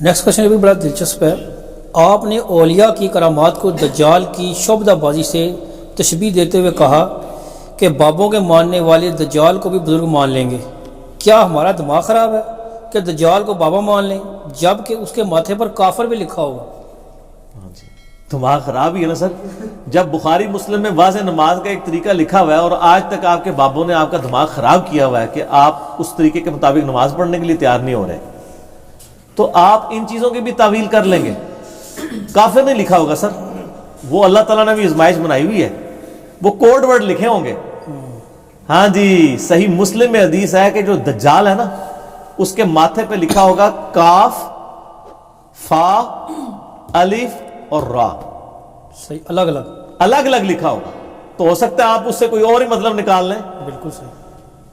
Next question بھی بڑا دلچسپ ہے. آپ نے اولیاء کی کرامات کو دجال کی شعبدہ بازی سے تشبیہ دیتے ہوئے کہا کہ بابوں کے ماننے والے دجال کو بھی بزرگ مان لیں گے. کیا ہمارا دماغ خراب ہے کہ دجال کو بابا مان لیں جب کہ اس کے ماتھے پر کافر بھی لکھا ہوگا؟ دماغ خراب ہی ہے نا سر. جب بخاری مسلم میں واضح نماز کا ایک طریقہ لکھا ہوا ہے اور آج تک آپ کے بابوں نے آپ کا دماغ خراب کیا ہوا ہے کہ آپ اس طریقے کے مطابق نماز پڑھنے کے لیے تیار نہیں ہو رہے، تو آپ ان چیزوں کی بھی تعویل کر لیں گے. کافر نہیں لکھا ہوگا سر، وہ اللہ تعالیٰ نے بھی آزمائش بنائی ہوئی ہے، وہ کوڈ ورڈ لکھے ہوں گے. ہاں جی، صحیح مسلم میں حدیث ہے کہ جو دجال ہے نا اس کے ماتھے پہ لکھا ہوگا کاف فا الف اور را. صحیح، الگ الگ لکھا ہوگا. تو ہو سکتا ہے آپ اس سے کوئی اور ہی مطلب نکال لیں. بالکل صحیح.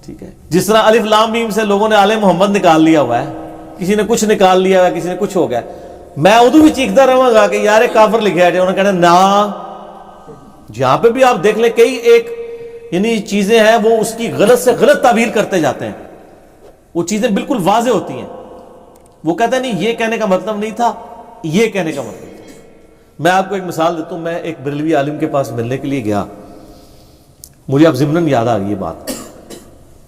ٹھیک ہے، جس طرح الف لام میم سے لوگوں نے آل محمد نکال لیا ہوا ہے، کسی نے کچھ نکال لیا ہوا ہے، کسی نے کچھ ہو گیا. میں ادو بھی چیختا رہوں گا کہ یار کافر لکھا ہے، انہوں نے کہنا نا. جہاں پہ بھی آپ دیکھ لیں کئی ایک یعنی چیزیں ہیں وہ اس کی غلط سے غلط تعبیر کرتے جاتے ہیں. وہ چیزیں بالکل واضح ہوتی ہیں، وہ کہتے ہیں نہیں یہ کہنے کا مطلب نہیں تھا، یہ کہنے کا مطلب تھا. میں آپ کو ایک مثال دیتا ہوں. میں ایک بریلوی عالم کے پاس ملنے کے لیے گیا، مجھے اب ضمناً یاد آ گئی یہ بات.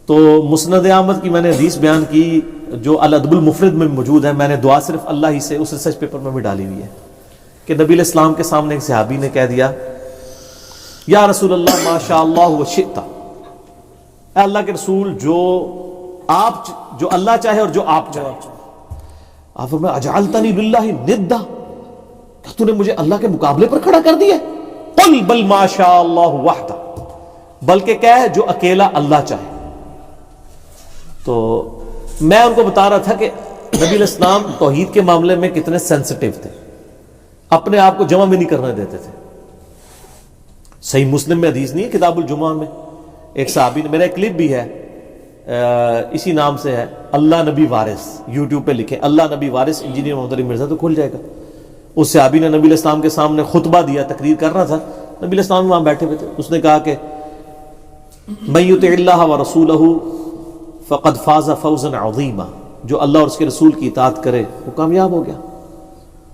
تو مسند احمد کی میں نے حدیث بیان کی جو الادب المفرد میں موجود ہے. میں نے دعا صرف اللہ ہی سے اس ریسرچ پیپر میں بھی ڈالی ہوئی ہے کہ نبی علیہ السلام کے سامنے ایک صحابی نے کہہ دیا یا رسول اللہ ما شاء اللہ و شئت، اے اللہ کے رسول جو اللہ چاہے اور جو آپ چاہے. آپ فرمایا اجعلتنی للہ ندا، کیا تو نے مجھے اللہ کے مقابلے پر کھڑا کر دیا؟ قل بل ما شاء اللہ وحدہ، بلکہ کیا ہے جو اکیلا اللہ چاہے. تو میں ان کو بتا رہا تھا کہ نبی علیہ السلام توحید کے معاملے میں کتنے سینسٹیو تھے، اپنے آپ کو جمع بھی نہیں کرنے دیتے تھے. صحیح مسلم میں حدیث نہیں ہے کتاب الجمعہ میں ایک صحابی نے، میرا ایک کلپ بھی ہے اسی نام سے ہے، اللہ نبی وارث، یوٹیوب پہ لکھیں اللہ نبی وارث انجینئر محمد علی مرزا تو کھل جائے گا. اس صحابی نے نبی علیہ السلام کے سامنے خطبہ دیا، تقریر کر رہا تھا، نبی علیہ السلام وہاں بیٹھے ہوئے تھے. اس نے کہا کہ من یطع اللہ ورسولہ فقد فاز فوزا عظیما، جو اللہ اور اس کے رسول کی اطاعت کرے وہ کامیاب ہو گیا.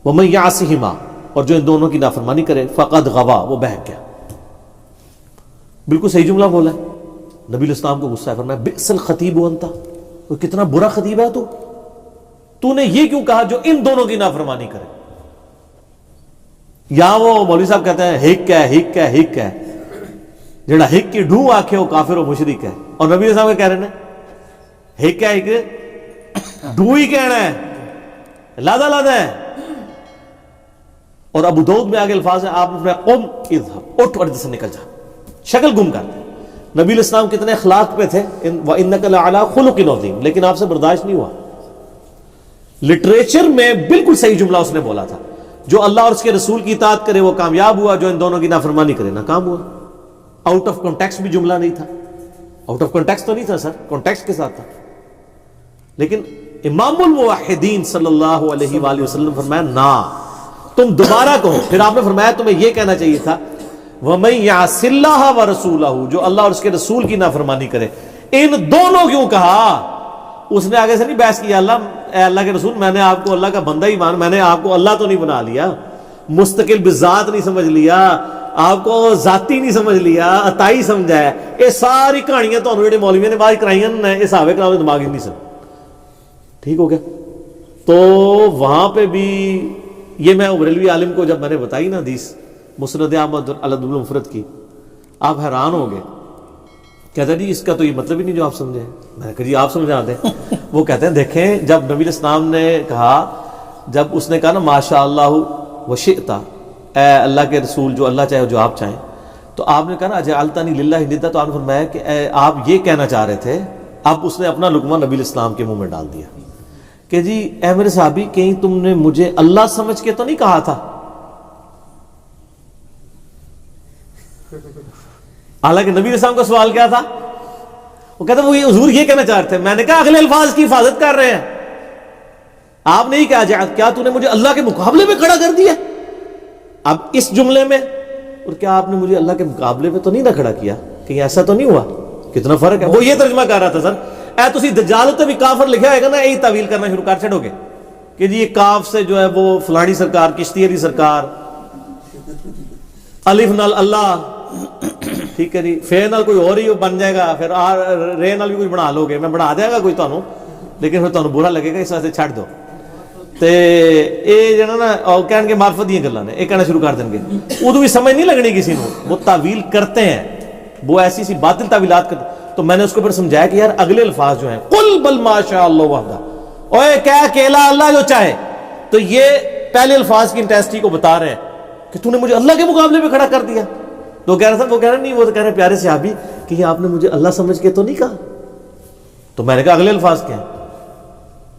ومن یعصہما، اور جو ان دونوں کی نافرمانی کرے فقد غوا، وہ بہک گیا. بالکل صحیح جملہ بولا ہے. نبی علیہ السلام کو غصہ ہے، فرمایا بئس الخطیب انت، کتنا برا خطیب ہے تو نے یہ کیوں کہا جو ان دونوں کی نافرمانی کرے. یا وہ مولوی صاحب کہتے ہیں ہک ہے جڑا ہک کی ڈھوں آکھے وہ کافر و مشرک ہے، اور نبی علیہ السلام کہہ رہے ہیں ہک ڈھوں ہی کہنا ہے، لادا ہے. اور ابو داؤد میں آگے الفاظ ہیں، آپ نے فرمایا قم اذهب، اٹھ اور سے نکل جا، شکل گم کر دے. نبی علیہ السلام کتنے اخلاق پہ تھے، وَإِنَّكَ لَعَلَىٰ خُلُقٍ عَظِيمٍ، لیکن آپ سے برداشت نہیں ہوا. لٹریچر میں بالکل صحیح جملہ اس نے بولا تھا، جو اللہ اور اس کے رسول کی اطاعت کرے وہ کامیاب ہوا، جو ان دونوں کی نافرمانی کرے ناکام ہوا. آؤٹ آف کانٹیکسٹ بھی جملہ نہیں تھا، آؤٹ آف کانٹیکسٹ تو نہیں تھا سر، کانٹیکسٹ کے ساتھ تھا. لیکن امام الموحدین صلی اللہ علیہ وآلہ وسلم فرمایا نا، تم دوبارہ کہو. پھر آپ نے فرمایا تمہیں یہ کہنا چاہیے تھا وَمَن يَعْصِ اللَّهَ وَرَسُولَهُ، جو اللہ اور اس کے رسول کی نافرمانی کرے. ان دونوں کیوں کہا؟ اس نے آگے سے نہیں بحث کیا اے اللہ کے رسول میں نے آپ کو اللہ کا بندہ ہی مان، میں نے آپ کو اللہ تو نہیں بنا لیا، مستقل بذات نہیں سمجھ لیا، آپ کو ذاتی نہیں سمجھ لیا، عطائی سمجھا ہے. یہ ساری کہانیاں تو جڑے مولویوں نے بعد کرائیاں یہ صحابہ کرام نے دماغ ہی نہیں سن. ٹھیک ہو گیا. تو وہاں پہ بھی یہ میں بریلوی عالم کو جب میں نے بتائی نا حدیث مسند احمد الادب المفرد کی، آپ حیران ہو گئے. کہتا ہے جی اس کا تو یہ مطلب ہی نہیں جو آپ سمجھے. میں نے کہا جی آپ سمجھا دیں. وہ کہتے ہیں دیکھیں جب نبی علیہ السلام نے کہا، جب اس نے کہا نا ماشاء اللہ وشئت، اے اللہ کے رسول جو اللہ چاہے جو آپ چاہیں، تو آپ نے کہا نا اجعلتنی للہ ندا، تو آپ نے فرمایا کہ آپ یہ کہنا چاہ رہے تھے. اب اس نے اپنا لقمہ نبی علیہ السلام کے منہ میں ڈال دیا کہ جی اے میرے صحابی کہیں تم نے مجھے اللہ سمجھ کے تو نہیں کہا تھا. حالانکہ نبی علیہ السلام کا سوال کیا تھا؟ وہ کہتا وہ حضور یہ کہنا چاہ رہے تھے. میں نے کہا اگلے الفاظ کی حفاظت کر رہے ہیں. آپ نے ہی کہا کیا تو نے مجھے اللہ کے مقابلے میں کھڑا کر دیا؟ اب اس جملے میں، اور کیا آپ نے مجھے اللہ کے مقابلے میں تو نہیں نہ کھڑا کیا؟ کہیں ایسا تو نہیں ہوا؟ کتنا فرق ہے. وہ یہ ترجمہ کر رہا تھا سر اے تسی دجال تے بھی کافر لکھا ہوئے گا نا، یہی تعویل کرنا شروع کر چھڑو گے. کہ جی یہ کاف سے جو ہے وہ فلانی سرکار کشتی علی سرکار، الف نال اللہ، ٹھیک ہے جی، فے نال کوئی اور ہی بن جائے گا، پھر رے نال بھی کچھ بنا لو گے، میں بنا دیا گا کوئی تانوں، لیکن پھر تانوں برا لگے گا، اس واسطے چھڈ دو۔ تے اے جڑا نا او کہن گے معرفت دیاں گلاں نے، اے کہنا شروع کر دیں گے، ادو بھی سمجھ نہیں لگنی کسی کو، وہ تعویل کرتے ہیں، وہ ایسی سی باطل تعویلات کرتے۔ تو میں نے اس کو پھر سمجھایا کہ یار اگلے الفاظ جو ہیں قل بل ما شاء اللہ وحدہ، اوے کیا اکیلا اللہ جو چاہے، تو یہ پہلے الفاظ کی انٹینسٹی کو بتا رہے ہیں کہ تو نے مجھے اللہ کے مقابلے میں کھڑا کر دیا۔ تو کہہ رہا تھا، وہ کہہ رہے نہیں، وہ تو کہہ رہے پیارے صحابی کہ یہ آپ نے مجھے اللہ سمجھ کے تو نہیں کہا۔ تو میں نے کہا اگلے الفاظ کیا ہیں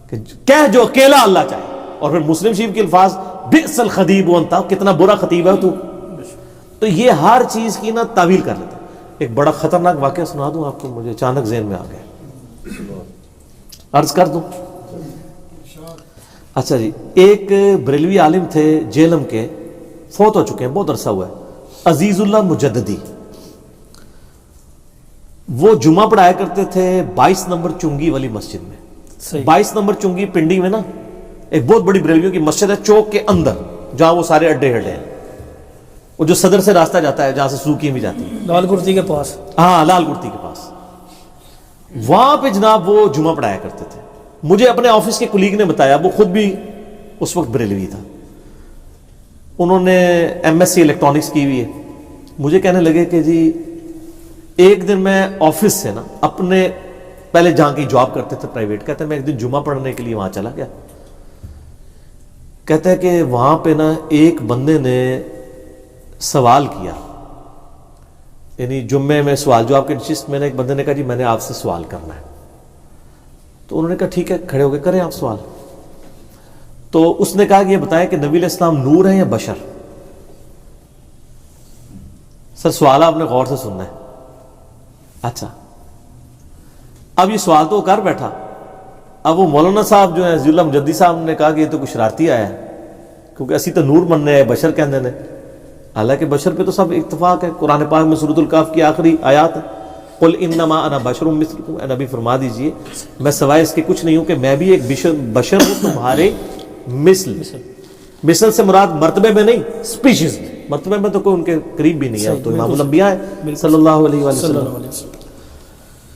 کہ کہہ جو اکیلا اللہ چاہے۔ اور پھر مسلم شریف کے الفاظ بئس الخطیب انت، کتنا برا خطیب ہے تو۔ تو یہ ہر چیز کی نا تعویل کر لیتے ہیں۔ ایک بڑا خطرناک واقعہ سنا دوں آپ کو، مجھے اچانک ذہن میں آ گیا، عرض کر دوں۔ اچھا جی، ایک بریلوی عالم تھے جیلم کے، فوت ہو چکے ہیں، بہت عرصہ ہوا ہے، عزیز اللہ مجددی۔ وہ جمعہ پڑھایا کرتے تھے 22 نمبر چنگی والی مسجد میں۔ 22 نمبر چنگی پنڈی میں نا ایک بہت بڑی بریلویوں کی مسجد ہے، چوک کے اندر، جہاں وہ سارے اڈے ہڈے ہیں، وہ جو صدر سے راستہ جاتا ہے جہاں سے سوکی بھی جاتی ہے، لال کرتی کے پاس، ہاں لال کرتی کے پاس، وہاں پہ جناب وہ جمعہ پڑھایا کرتے تھے۔ مجھے اپنے آفس کے کلیگ نے بتایا، وہ خود بھی اس وقت بریلوی تھا، انہوں نے ایم ایس سی الیکٹرانکس کی ہوئی ہے۔ مجھے کہنے لگے کہ جی ایک دن میں آفس سے نا اپنے پہلے جہاں کی جاب کرتے تھے پرائیویٹ، کہتے ہیں میں ایک دن جمعہ پڑھنے کے لیے وہاں چلا گیا، کہتا ہے کہ وہاں پہ نا ایک بندے نے سوال کیا، یعنی جمعے میں سوال جواب کے نشست میں نے، ایک بندے نے کہا جی میں نے آپ سے سوال کرنا ہے۔ تو انہوں نے کہا ٹھیک ہے، کھڑے ہو کے کریں آپ سوال۔ تو اس نے کہا کہ یہ بتائیں کہ نبی علیہ السلام نور ہے یا بشر؟ سر سوال آپ نے غور سے سننا ہے۔ اچھا، اب یہ سوال تو کر بیٹھا، اب وہ مولانا صاحب جو ہیں عزیز اللہ مجدی صاحب نے کہا کہ یہ تو کچھ شرارتی آیا ہے، کیونکہ اسی تو نور مننے ہیں، بشر کہندے نے، حالانکہ بشر پہ تو سب اتفاق ہے، قرآن پاک میں سورۃ الکہف کی آخری آیات ہے، قل انما انا بشر مثلکم، اے نبی فرما دیجئے میں سوائے اس کے کچھ نہیں ہوں کہ میں بھی ایک بشر ہوں تمہارے مثل۔ مثل سے مراد مرتبے میں نہیں، سپیشیز میں، مرتبے میں تو کوئی ان کے قریب بھی نہیں ہے، تو امام الانبیاء ہے صلی اللہ علیہ وسلم۔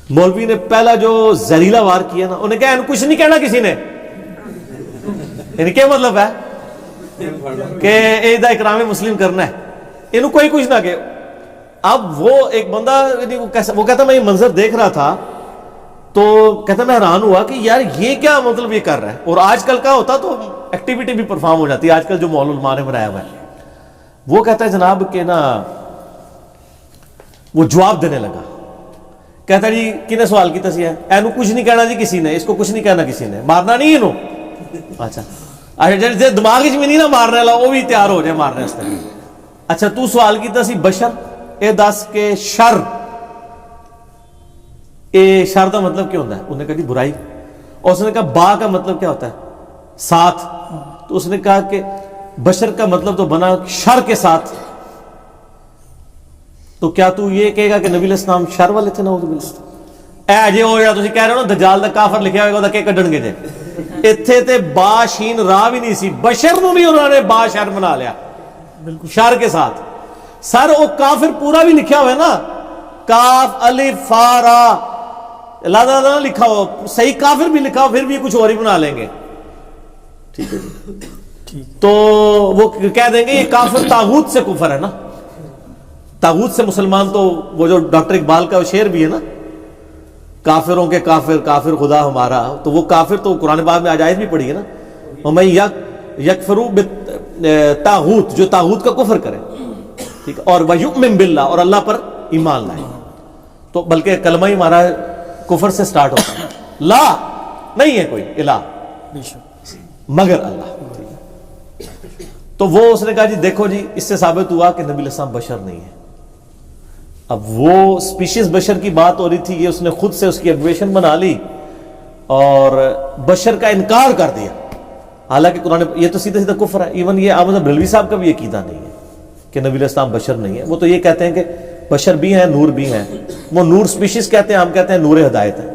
مولوی نے پہلا جو زہریلا وار کیا نا، انہیں کہا کچھ نہیں کہنا کسی نے، یعنی کیا مطلب ہے کہ عید اکرام مسلم کرنا ہے، انہوں کوئی کچھ نہ کہ۔ اب وہ ایک بندہ وہ کہتا میں یہ منظر دیکھ رہا تھا تو کہتا میں حیران ہوا کہ یار یہ کیا مطلب یہ کر رہا ہے، اور آج کل کا ہوتا تو ایکٹیویٹی بھی پرفارم ہو جاتی ہے، آج کل جو مول علماء نے بنایا ہوا ہے۔ وہ کہتا ہے جناب کہ نا وہ جواب دینے لگا، کہتا جی کنے سوال کی تسی ہے، اینو کچھ نہیں کہنا جی کسی نے، اس کو کچھ نہیں کہنا کسی نے، مارنا نہیں انہوں۔ اچھا جی دماغ میں نہیں نہ مارنے والا وہ بھی تیار ہو جائے مارنے اس طرح۔ اچھا تو سوال کی تسی بشر، اے دس کے شر، اے شر دا مطلب کیا ہوتا ہے؟ انہوں نے کہا جی برائی، اور اس نے کہا با کا مطلب کیا ہوتا ہے؟ ساتھ، تو اس نے کہا کہ بشر کا مطلب تو بنا شر کے ساتھ، تو کیا تو یہ کہے گا کہ نبی علیہ السلام شر والے تھے؟ نعوذ باللہ۔ اے جی ہو جا تسی کہہ رہے ہو نا دجال دا کافر لکھیا ہوئے گا دا کہ کڈن گے جے، اتھے تے با شین را بھی نہیں سی، بشر نو بھی انہوں نے با شر بنا لیا، شر کے ساتھ۔ سر وہ کافر پورا بھی لکھیا ہوئے نا، کاف الف فا را، لادا نہ لکھا ہو، صحیح کافر بھی لکھا ہو پھر بھی کچھ اور ہی بنا لیں گے، ٹھیک ہے جی۔ تو وہ کہہ دیں گے یہ کافر طاغوت سے کفر ہے نا، طاغوت سے مسلمان، تو وہ جو ڈاکٹر اقبال کا شعر بھی ہے نا، کافروں کے کافر کافر خدا ہمارا، تو وہ کافر تو قرآن پاک میں آیت بھی پڑھی ہے نا، وَمَن یکفروا بالطاغوت، جو طاغوت کا کفر کرے، ٹھیک ہے، اور وَیُؤْمِن بِاللَّہ، اور اللہ پر ایمان لائے، تو بلکہ کلمہ ہی ہمارا کفر سے سٹارٹ ہوتا ہے، لا نہیں ہے کوئی الہ مگر اللہ۔ تو وہ اس نے کہا جی دیکھو جی اس سے ثابت ہوا کہ نبی علیہ السلام بشر نہیں ہے۔ اب وہ سپیشیز بشر کی بات ہو رہی تھی، یہ اس نے خود سے اس کی ایگویشن بنا لی اور بشر کا انکار کر دیا، حالانکہ قرآن یہ تو سیدھا سیدھا کفر ہے۔ ایون یہ احمد بریلوی صاحب کا بھی عقیدہ نہیں ہے کہ نبی علیہ السلام بشر نہیں ہے، وہ تو یہ کہتے ہیں کہ بشر بھی ہیں نور بھی ہیں، وہ نور سپیشیز کہتے ہیں، ہم کہتے ہیں نور ہدایت ہے۔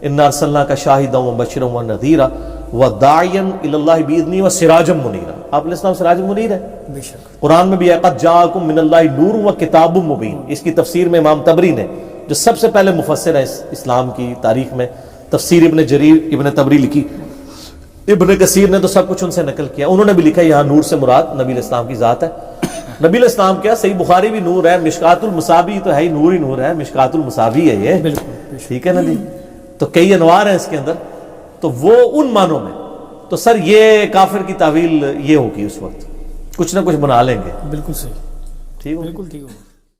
انا ارسلناک شاہدا ومبشرا ونذیرا، وَدَاعِيًا إِلَى اللَّهِ بِإِذْنِهِ وَسِرَاجًا مُنِيرًا. آپ علیہ السلام سراج منیر ہے. بے شک. قرآن میں بھی ہے قَدْ جَاءَكُم مِّنَ اللَّهِ نُورٌ وَكِتَابٌ مُّبِينٌ. اس کی تفسیر میں امام تبری نے، جو سب سے پہلے مفسر ہے اسلام کی تاریخ میں، تفسیر ابن جریر ابن تبری لکھی. ابن کثیر نے تو سب کچھ ان سے نقل کیا. انہوں نے بھی لکھا یہاں نور سے مراد نبی علیہ السلام کی ذات ہے. نبی علیہ السلام کیا، صحیح بخاری بھی نور ہے، مشکات المصابی تو ہے ہی نور ہی نور ہے، مشکات المصابی ہے یہ. بالکل. ٹھیک ہے نا جی. تو کئی انوار ہیں اس کے اندر. تو وہ ان معنوں میں تو سر یہ کافر کی تعویل یہ ہوگی، اس وقت کچھ نہ کچھ بنا لیں گے. بالکل صحیح. ٹھیک ہو. بالکل ٹھیک ہو.